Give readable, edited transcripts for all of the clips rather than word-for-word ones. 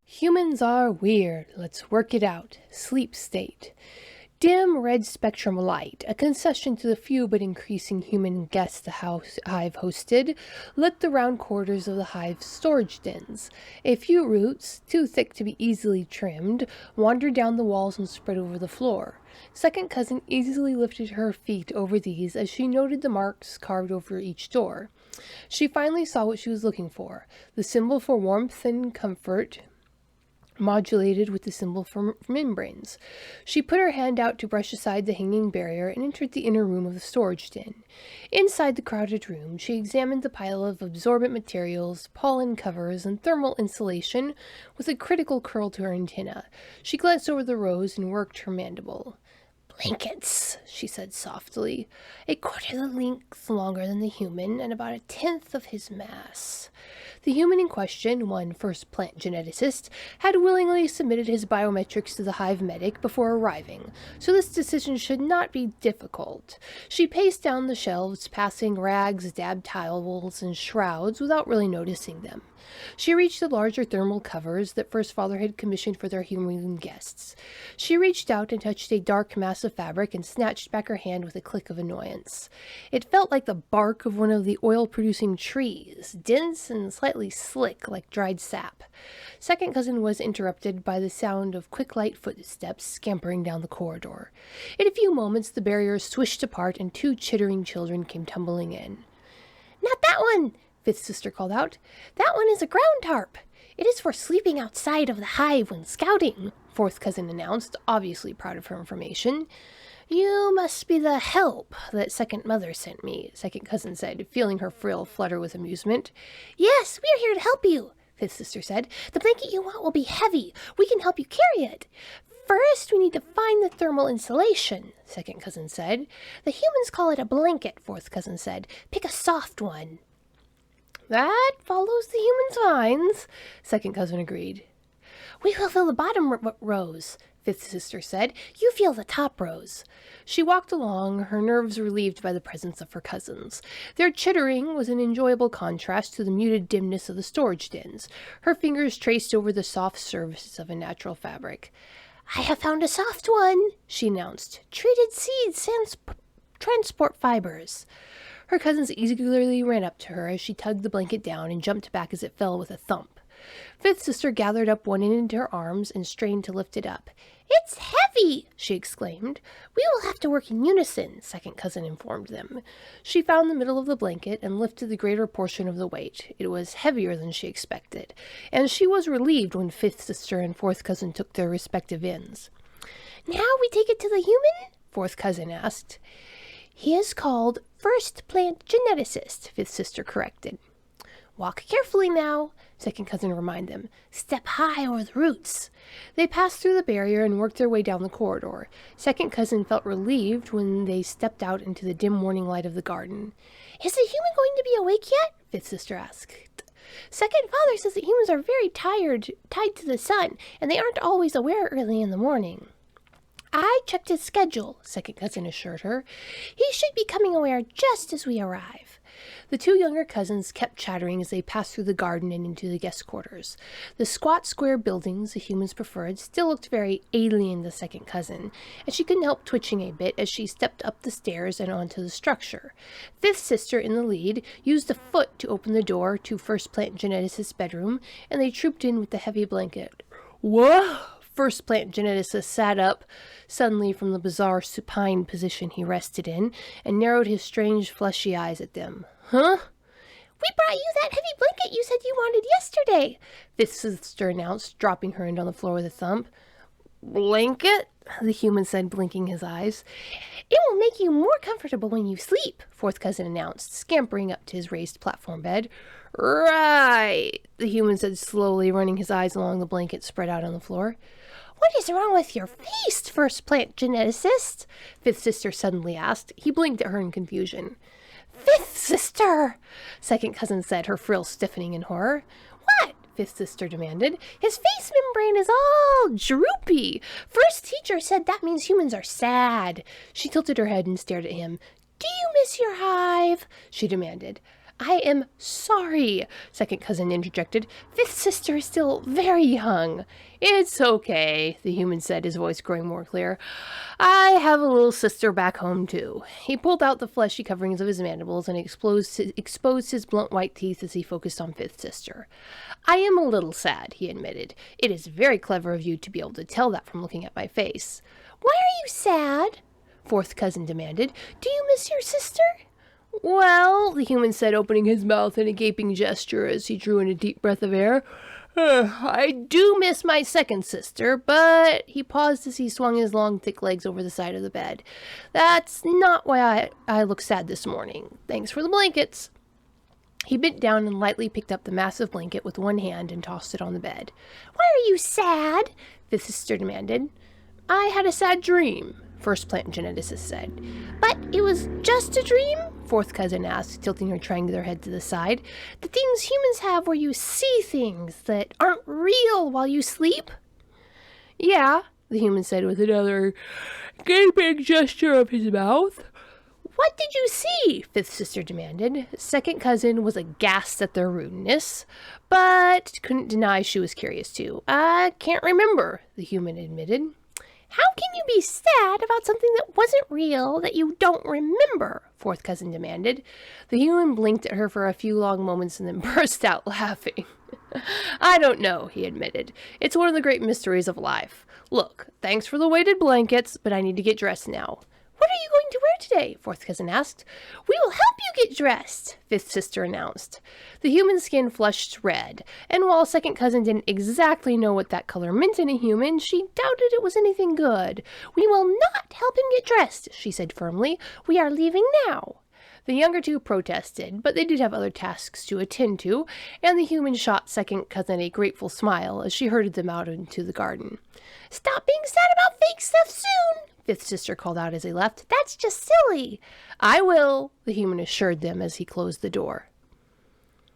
Humans are weird. Let's work it out. Sleep state. Dim red spectrum light, a concession to the few but increasing human guests the hive hosted, lit the round corridors of the hive's storage dens. A few roots, too thick to be easily trimmed, wandered down the walls and spread over the floor. Second cousin easily lifted her feet over these as she noted the marks carved over each door. She finally saw what she was looking for, the symbol for warmth and comfort, modulated with the symbol for membranes. She put her hand out to brush aside the hanging barrier and entered the inner room of the storage den. Inside the crowded room, she examined the pile of absorbent materials, pollen covers, and thermal insulation with a critical curl to her antenna. She glanced over the rows and worked her mandible. "Blankets," she said softly, "a quarter the length longer than the human and about a tenth of his mass." The human in question, one first plant geneticist, had willingly submitted his biometrics to the hive medic before arriving, so this decision should not be difficult. She paced down the shelves, passing rags, dabbed towels, and shrouds without really noticing them. She reached the larger thermal covers that First Father had commissioned for their human guests. She reached out and touched a dark mass of fabric and snatched back her hand with a click of annoyance. It felt like the bark of one of the oil-producing trees, dense and slightly slick like dried sap. Second cousin was interrupted by the sound of quick light footsteps scampering down the corridor. In a few moments the barrier swished apart and two chittering children came tumbling in. "Not that one!" Fifth sister called out. "That one is a ground tarp. It is for sleeping outside of the hive when scouting," fourth cousin announced, obviously proud of her information. "You must be the help that second mother sent me," second cousin said, feeling her frill flutter with amusement. "Yes, we are here to help you," fifth sister said. "The blanket you want will be heavy. We can help you carry it. First, we need to find the thermal insulation," second cousin said. "The humans call it a blanket," fourth cousin said. "Pick a soft one." "That follows the humans' vines," second cousin agreed. "We will fill the bottom rows," fifth sister said. "You feel the top rows." She walked along, her nerves relieved by the presence of her cousins. Their chittering was an enjoyable contrast to the muted dimness of the storage dens. Her fingers traced over the soft surface of a natural fabric. "I have found a soft one," she announced. "Treated seeds and transport fibers." Her cousins eagerly ran up to her as she tugged the blanket down and jumped back as it fell with a thump. Fifth sister gathered up one end into her arms and strained to lift it up. "It's heavy!" she exclaimed. "We will have to work in unison," second cousin informed them. She found the middle of the blanket and lifted the greater portion of the weight. It was heavier than she expected, and she was relieved when fifth sister and fourth cousin took their respective ends. "Now we take it to the human?" fourth cousin asked. "He is called First Plant Geneticist," fifth sister corrected. "Walk carefully now," second cousin reminded them. "Step high over the roots." They passed through the barrier and worked their way down the corridor. Second cousin felt relieved when they stepped out into the dim morning light of the garden. "Is the human going to be awake yet?" fifth sister asked. "Second father says that humans are very tied to the sun, and they aren't always aware early in the morning." "I checked his schedule," second cousin assured her. "He should be coming aware just as we arrive." The two younger cousins kept chattering as they passed through the garden and into the guest quarters. The squat square buildings the humans preferred still looked very alien to second cousin, and she couldn't help twitching a bit as she stepped up the stairs and onto the structure. Fifth sister, in the lead, used a foot to open the door to First Plant Geneticist's bedroom, and they trooped in with the heavy blanket. "Whoa!" First Plant Geneticist sat up suddenly from the bizarre supine position he rested in and narrowed his strange fleshy eyes at them. "Huh?" "We brought you that heavy blanket you said you wanted yesterday," fifth sister announced, dropping her hand on the floor with a thump. "Blanket?" the human said, blinking his eyes. "It will make you more comfortable when you sleep," fourth cousin announced, scampering up to his raised platform bed. "Right," the human said slowly, running his eyes along the blanket spread out on the floor. "What is wrong with your face, First Plant Geneticist?" fifth sister suddenly asked. He blinked at her in confusion. "Fifth sister!" second cousin said, her frills stiffening in horror. "What?" fifth sister demanded. "His face membrane is all droopy. First teacher said that means humans are sad." She tilted her head and stared at him. "Do you miss your hive?" she demanded. I am sorry, second cousin interjected. Fifth sister is still very young. It's okay, the human said, his voice growing more clear. I have a little sister back home, too. He pulled out the fleshy coverings of his mandibles and exposed his blunt white teeth as he focused on fifth sister. I am a little sad, he admitted. It is very clever of you to be able to tell that from looking at my face. Why are you sad? Fourth cousin demanded. Do you miss your sister? Well, the human said, opening his mouth in a gaping gesture as he drew in a deep breath of air. I do miss my second sister, but he paused as he swung his long, thick legs over the side of the bed. That's not why I look sad this morning. Thanks for the blankets. He bent down and lightly picked up the massive blanket with one hand and tossed it on the bed. Why are you sad? Fifth sister demanded. I had a sad dream, first plant geneticist said. But it was just a dream? Fourth cousin asked, tilting her triangular head to the side. The things humans have where you see things that aren't real while you sleep? Yeah, the human said with another gaping gesture of his mouth. What did you see? Fifth sister demanded. Second cousin was aghast at their rudeness, but couldn't deny she was curious too. I can't remember, the human admitted. How can you be sad about something that wasn't real that you don't remember? Fourth cousin demanded. The human blinked at her for a few long moments and then burst out laughing. I don't know, he admitted. It's one of the great mysteries of life. Look, thanks for the weighted blankets, but I need to get dressed now. What are you going to wear today? Fourth cousin asked. We will help you get dressed, fifth sister announced. The human skin flushed red, and while second cousin didn't exactly know what that color meant in a human, she doubted it was anything good. We will not help him get dressed, she said firmly. We are leaving now. The younger two protested, but they did have other tasks to attend to, and the human shot second cousin a grateful smile as she herded them out into the garden. Stop being sad about fake stuff soon, fifth sister called out as they left. That's just silly. I will, the human assured them as he closed the door.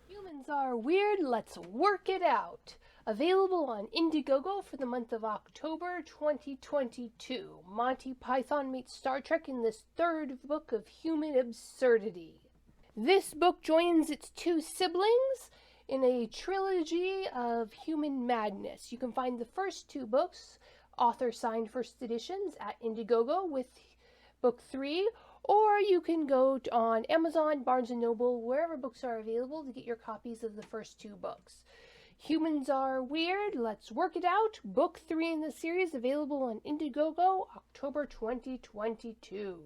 Humans are weird, let's work it out. Available on Indiegogo for the month of October 2022. Monty Python meets Star Trek in this third book of human absurdity. This book joins its two siblings in a trilogy of human madness. You can find the first two books, author-signed first editions, at Indiegogo with book 3, or you can go on Amazon, Barnes & Noble, wherever books are available to get your copies of the first two books. Humans Are Weird, Let's Work It Out, Book 3 in the series, available on Indiegogo, October 2022.